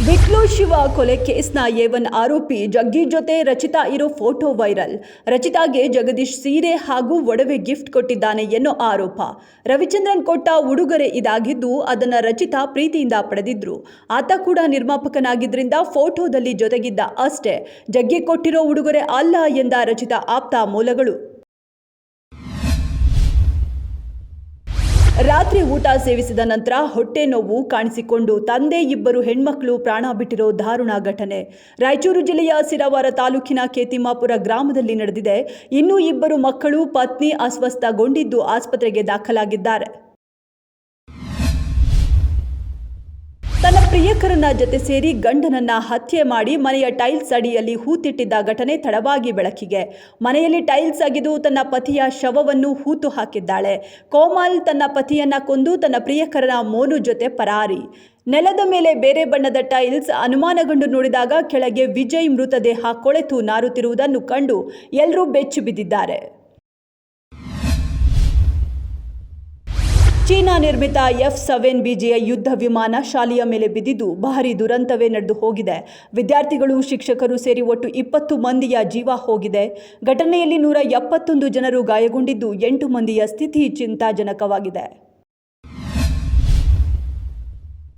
ಬಿಟ್ಲು ಶಿವ ಕೊಲೆ ಕೇಸ್ನ A1 ಆರೋಪಿ ಜಗ್ಗಿ ಜೊತೆ ರಚಿತಾ ಇರೋ ಫೋಟೋ ವೈರಲ್. ರಚಿತಾಗೆ ಜಗದೀಶ್ ಸೀರೆ ಹಾಗೂ ಒಡವೆ ಗಿಫ್ಟ್ ಕೊಟ್ಟಿದ್ದಾನೆ ಎನ್ನೋ ಆರೋಪ. ರವಿಚಂದ್ರನ್ ಕೊಟ್ಟ ಉಡುಗೊರೆ ಇದಾಗಿದ್ದು ಅದನ್ನ ರಚಿತಾ ಪ್ರೀತಿಯಿಂದ ಪಡೆದಿದ್ರು. ಆತ ಕೂಡ ನಿರ್ಮಾಪಕನಾಗಿದ್ರಿಂದ ಫೋಟೋದಲ್ಲಿ ಜೊತೆಗಿದ್ದ ಅಷ್ಟೇ. ಜಗ್ಗಿ ಕೊಟ್ಟಿರೋ ಉಡುಗೊರೆ ಅಲ್ಲ ಎಂದ ರಚಿತಾ ಆಪ್ತ ಮೂಲಗಳು. ರಾತ್ರಿ ಊಟ ಸೇವಿಸಿದ ನಂತರ ಹೊಟ್ಟೆ ನೋವು ಕಾಣಿಸಿಕೊಂಡು ತಂದೆ ಇಬ್ಬರು ಹೆಣ್ಮಕ್ಳು ಪ್ರಾಣ ಬಿಟ್ಟಿರೋ ದಾರುಣ ಘಟನೆ ರಾಯಚೂರು ಜಿಲ್ಲೆಯ ಸಿರವಾರ ತಾಲೂಕಿನ ಕೇತಿಮಾಪುರ ಗ್ರಾಮದಲ್ಲಿ ನಡೆದಿದೆ. ಇನ್ನೂ ಇಬ್ಬರು ಮಕ್ಕಳು ಪತ್ನಿ ಅಸ್ವಸ್ಥಗೊಂಡಿದ್ದು ಆಸ್ಪತ್ರೆಗೆ ದಾಖಲಾಗಿದ್ದಾರೆ. ತನ್ನ ಪ್ರಿಯಕರನ ಜತೆ ಸೇರಿ ಗಂಡನನ್ನ ಹತ್ಯೆ ಮಾಡಿ ಮನೆಯ ಟೈಲ್ಸ್ ಅಡಿಯಲ್ಲಿ ಹೂತಿಟ್ಟಿದ್ದ ಘಟನೆ ತಡವಾಗಿ ಬೆಳಕಿಗೆ. ಮನೆಯಲ್ಲಿ ಟೈಲ್ಸ್ ಅಗೆದು ತನ್ನ ಪತಿಯ ಶವವನ್ನು ಹೂತು ಹಾಕಿದ್ದಾಳೆ. ಕೋಮಲ್ ತನ್ನ ಪತಿಯನ್ನ ಕೊಂದು ತನ್ನ ಪ್ರಿಯಕರನ ಮೋನು ಜೊತೆ ಪರಾರಿ. ನೆಲದ ಮೇಲೆ ಬೇರೆ ಬಣ್ಣದ ಟೈಲ್ಸ್ ಅನುಮಾನಗೊಂಡು ನೋಡಿದಾಗ ಕೆಳಗೆ ವಿಜಯ್ ಮೃತದೇಹ ಕೊಳೆತು ನಾರುತ್ತಿರುವುದನ್ನು ಕಂಡು ಎಲ್ಲರೂ ಬೆಚ್ಚಿ ಬಿದ್ದಿದ್ದಾರೆ. ಚೀನಾ ನಿರ್ಮಿತ F-7BGI ಯುದ್ಧ ವಿಮಾನ ಶಾಲೆಯ ಮೇಲೆ ಬಿದ್ದಿದ್ದು ಭಾರೀ ದುರಂತವೇ ನಡೆದು ಹೋಗಿದೆ. ವಿದ್ಯಾರ್ಥಿಗಳು, ಶಿಕ್ಷಕರು ಸೇರಿ ಒಟ್ಟು 20 ಮಂದಿಯ ಜೀವ ಹೋಗಿದೆ. ಘಟನೆಯಲ್ಲಿ 171 ಜನರು ಗಾಯಗೊಂಡಿದ್ದು 8 ಮಂದಿಯ ಸ್ಥಿತಿ ಚಿಂತಾಜನಕವಾಗಿದೆ.